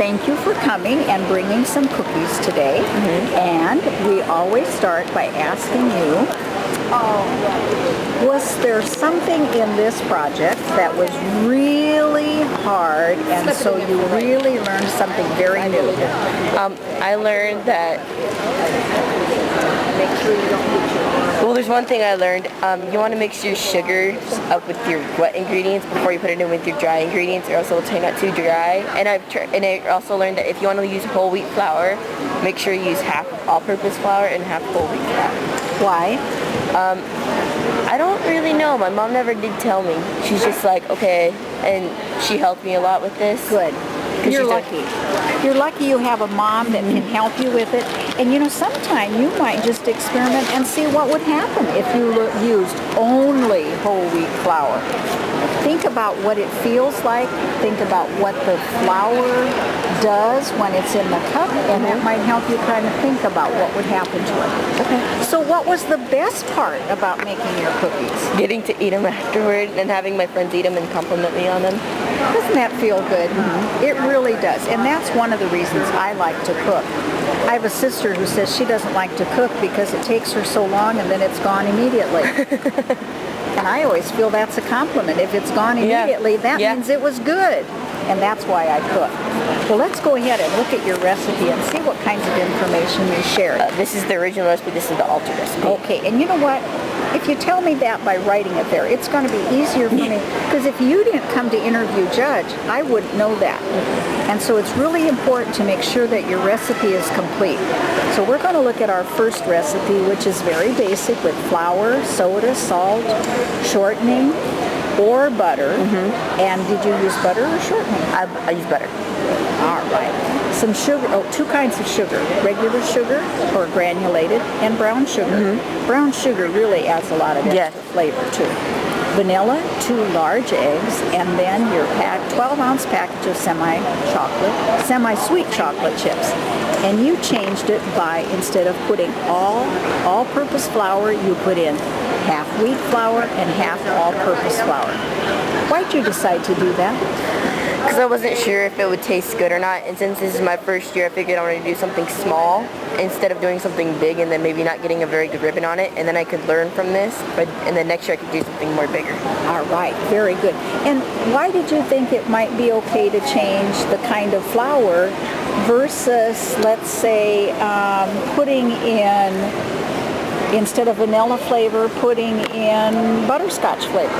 thank you for coming and bringing some cookies today. And we always start by asking you, was there something in this project that was really hard, and so you really learned something very new? I learned that, Make sure you don't get your well, there's one thing I learned. You want to mix your sugars up with your wet ingredients before you put it in with your dry ingredients, or else it'll turn out too dry. And I also learned that if you want to use whole wheat flour, make sure you use half all-purpose flour and half whole wheat flour. Why? I don't really know. My mom never did tell me. She's just like, okay, and she helped me a lot with this. Good. You're lucky. You're lucky you have a mom that can help you with it. And you know, sometime you might just experiment and see what would happen if you used only whole wheat flour. Think about what it feels like. Think about what the flour does when it's in the cup, and that might help you kind of think about what would happen to it. Okay. So what was the best part about making your cookies? Getting to eat them afterward and having my friends eat them and compliment me on them. Doesn't that feel good? It really does. And that's one of the reasons I like to cook. I have a sister who says she doesn't like to cook because it takes her so long and then it's gone immediately. And I always feel that's a compliment. If it's gone immediately, that means it was good. And that's why I cook. Well, let's go ahead and look at your recipe and see what kinds of information you shared. This is the original recipe. This is the altered recipe. Okay, and you know what? If you tell me that by writing it there, it's going to be easier for me, because if you didn't come to interview Judge, I wouldn't know that. And so it's really important to make sure that your recipe is complete. So we're going to look at our first recipe, which is very basic, with flour, soda, salt, shortening, or butter. And did you use butter or shortening? I use butter. All right. Some sugar, two kinds of sugar, regular sugar or granulated, and brown sugar. Brown sugar really adds a lot of extra flavor too. Vanilla, 2 large eggs, and then your 12-ounce package of semi-sweet chocolate chips. And you changed it by, instead of putting all-purpose flour, you put in half wheat flour and half all-purpose flour. Why'd you decide to do that? Because I wasn't sure if it would taste good or not, and since this is my first year, I figured I wanted to do something small instead of doing something big and then maybe not getting a very good ribbon on it, and then I could learn from this, and then next year I could do something more bigger. All right, very good. And why did you think it might be okay to change the kind of flour versus, let's say, putting in, instead of vanilla flavor, putting in butterscotch flavor?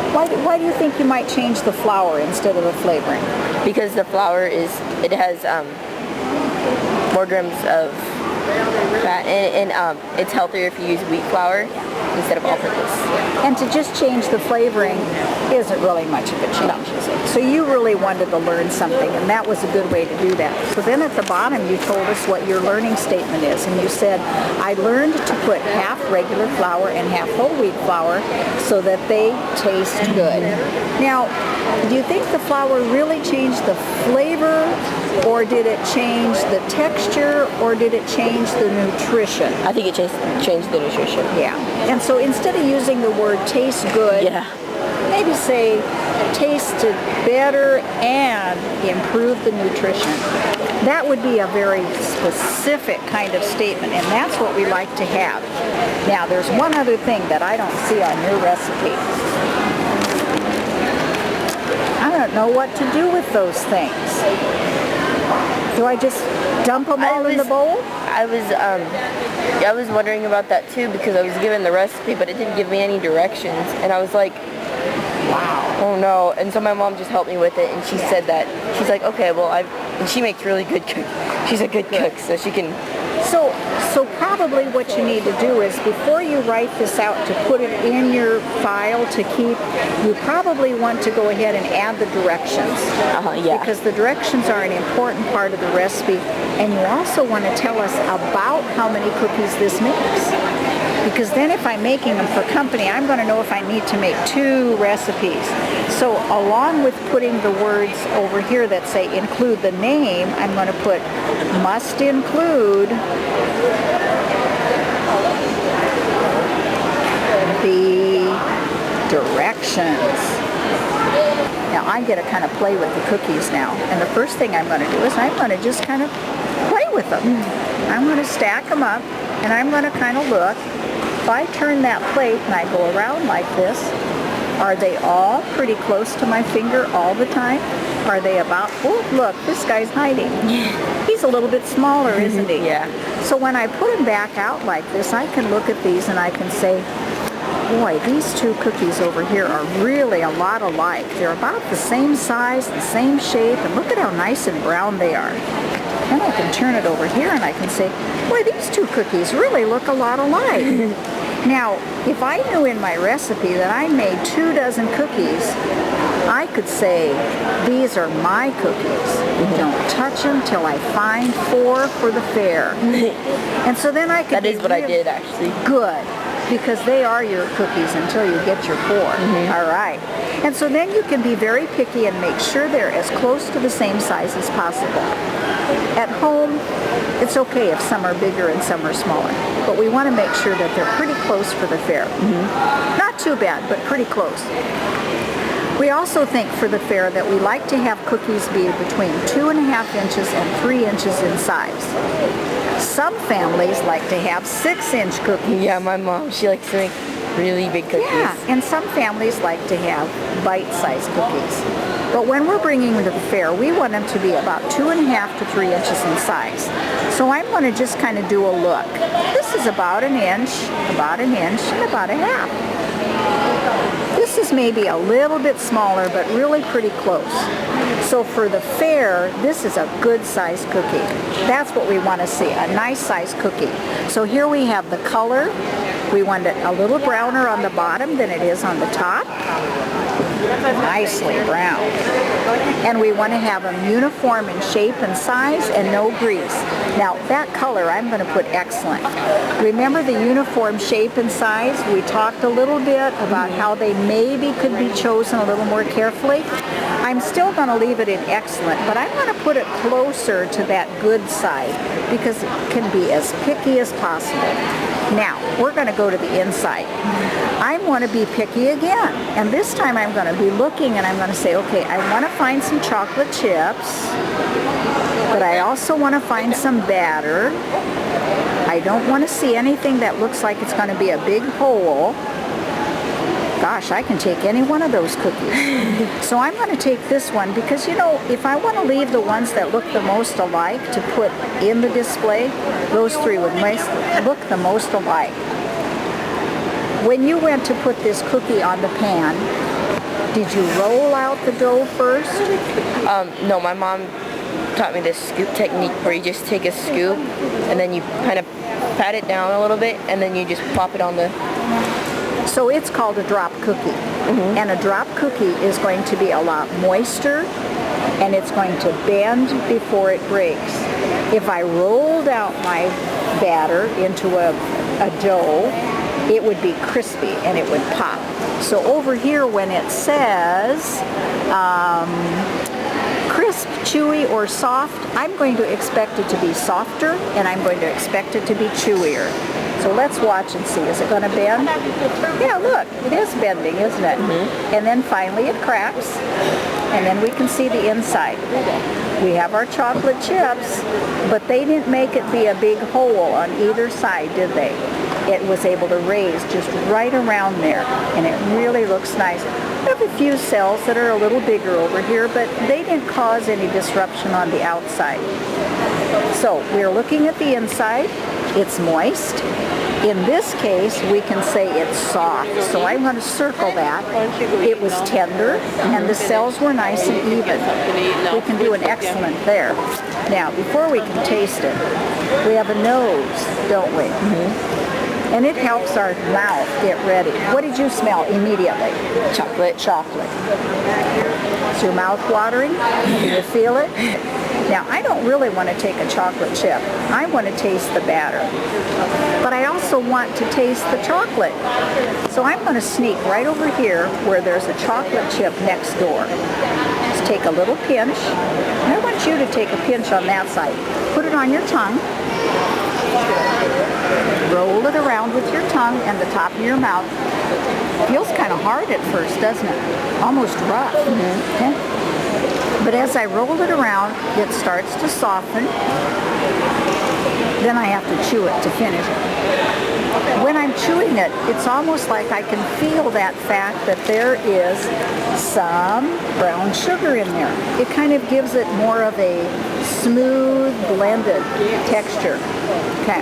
Why do you think you might change the flour instead of the flavoring? Because the flour it has more grams of fat, and it's healthier if you use wheat flour instead of all-purpose. And to just change the flavoring isn't really much of a change, is it? So you really wanted to learn something, and that was a good way to do that. So then at the bottom you told us what your learning statement is, and you said, I learned to put half regular flour and half whole wheat flour so that they taste good. Now, do you think the flour really changed the flavor, or did it change the texture, or did it change the nutrition? I think it changed the nutrition. Yeah. And so instead of using the word taste good, maybe say tasted better and improve the nutrition. That would be a very specific kind of statement, and that's what we like to have. Now, there's one other thing that I don't see on your recipe. I don't know what to do with those things. Do I just dump them all in the bowl? I was wondering about that too, because I was given the recipe, but it didn't give me any directions, and I was like, wow, oh no. And so my mom just helped me with it, and she said that, she's like, okay, well, and she makes really good cook. She's a good cook, so she can. So probably what you need to do is, before you write this out to put it in your file to keep, you probably want to go ahead and add the directions. Because the directions are an important part of the recipe, and you also want to tell us about how many cookies this makes. Because then if I'm making them for company, I'm going to know if I need to make 2 recipes. So along with putting the words over here that say include the name, I'm going to put must include the directions. Now I get to kind of play with the cookies now. And the first thing I'm going to do is I'm going to just kind of play with them. I'm going to stack them up and I'm going to kind of look. If I turn that plate and I go around like this, are they all pretty close to my finger all the time? Are they about, oh look, this guy's hiding. He's a little bit smaller, isn't he? Yeah. So when I put him back out like this, I can look at these and I can say, boy, these two cookies over here are really a lot alike. They're about the same size, the same shape, and look at how nice and brown they are. Then I can turn it over here and I can say, boy, these two cookies really look a lot alike. Now, if I knew in my recipe that I made 2 dozen cookies, I could say, these are my cookies. Don't touch them till I find 4 for the fair. And so then I could That is what I did, actually. Good. Because they are your cookies until you get your 4. All right. And so then you can be very picky and make sure they're as close to the same size as possible. At home, it's okay if some are bigger and some are smaller, but we want to make sure that they're pretty close for the fair. Not too bad, but pretty close. We also think for the fair that we like to have cookies be between 2.5 inches and 3 inches in size. Some families like to have 6-inch cookies. Yeah, my mom, she likes to make really big cookies. Yeah, and some families like to have bite-sized cookies. But when we're bringing them to the fair, we want them to be about 2.5 to 3 inches in size. So I'm going to just kind of do a look. This is about an inch, and about a half. This is maybe a little bit smaller, but really pretty close. So for the fair, this is a good sized cookie. That's what we want to see, a nice sized cookie. So here we have the color. We want it a little browner on the bottom than it is on the top. Nicely brown. And we want to have them uniform in shape and size and no grease. Now that color I'm going to put excellent. Remember the uniform shape and size? We talked a little bit about how they maybe could be chosen a little more carefully. I'm still going to leave it in excellent, but I'm going to put it closer to that good side because it can be as picky as possible. Now, we're going to go to the inside. I want to be picky again, and this time I'm going to be looking and I'm going to say, okay, I want to find some chocolate chips, but I also want to find some batter. I don't want to see anything that looks like it's going to be a big hole. Gosh, I can take any one of those cookies. So I'm going to take this one because, you know, if I want to leave the ones that look the most alike to put in the display, those 3 would look the most alike. When you went to put this cookie on the pan, did you roll out the dough first? No, my mom taught me this scoop technique where you just take a scoop and then you kind of pat it down a little bit and then you just plop it on the... So it's called a drop cookie. And a drop cookie is going to be a lot moister and it's going to bend before it breaks. If I rolled out my batter into a dough, it would be crispy and it would pop. So over here when it says crisp, chewy, or soft, I'm going to expect it to be softer and I'm going to expect it to be chewier. So let's watch and see. Is it going to bend? Yeah, look, it is bending, isn't it? And then finally it cracks, and then we can see the inside. We have our chocolate chips, but they didn't make it be a big hole on either side, did they? It was able to raise just right around there, and it really looks nice. We have a few cells that are a little bigger over here, but they didn't cause any disruption on the outside. So we're looking at the inside. It's moist. In this case, we can say it's soft. So I'm going to circle that. It was tender, and the cells were nice and even. We can do an excellent there. Now, before we can taste it, we have a nose, don't we? And it helps our mouth get ready. What did you smell immediately? Chocolate. Chocolate. Is your mouth watering? Can you feel it? Now, I don't really want to take a chocolate chip. I want to taste the batter. But I also want to taste the chocolate. So I'm going to sneak right over here where there's a chocolate chip next door. Just take a little pinch. And I want you to take a pinch on that side. Put it on your tongue. Roll it around with your tongue and the top of your mouth. Feels kind of hard at first, doesn't it? Almost rough. Okay? But as I roll it around, it starts to soften. Then I have to chew it to finish it. When I'm chewing it, it's almost like I can feel that fact that there is some brown sugar in there. It kind of gives it more of a smooth, blended texture. Okay.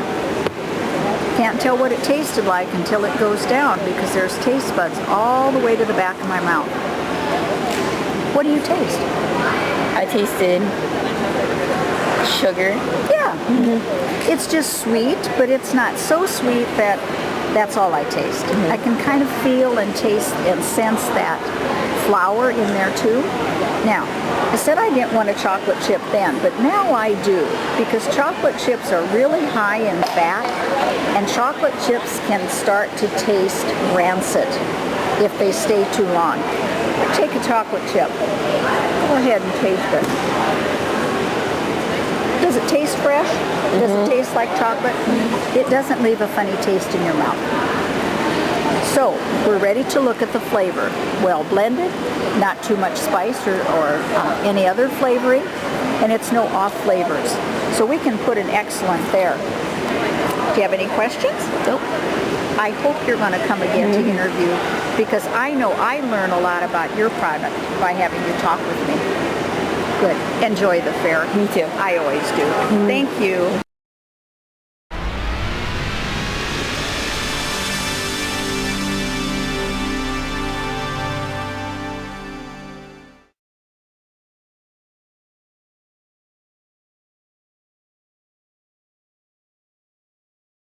Can't tell what it tasted like until it goes down because there's taste buds all the way to the back of my mouth. What do you taste? I tasted sugar. Yeah. It's just sweet, but it's not so sweet that that's all I taste. I can kind of feel and taste and sense that flour in there too. Now, I said I didn't want a chocolate chip then, but now I do, because chocolate chips are really high in fat, and chocolate chips can start to taste rancid if they stay too long. Take a chocolate chip. Go ahead and taste it. Does it taste fresh? Does it taste like chocolate? It doesn't leave a funny taste in your mouth. So, we're ready to look at the flavor. Well blended, not too much spice or any other flavoring, and it's no off flavors. So we can put an excellent there. Do you have any questions? Nope. I hope you're going to come again to interview, because I know I learn a lot about your product by having you talk with me. Good. Enjoy the fair. Me too. I always do. Thank you.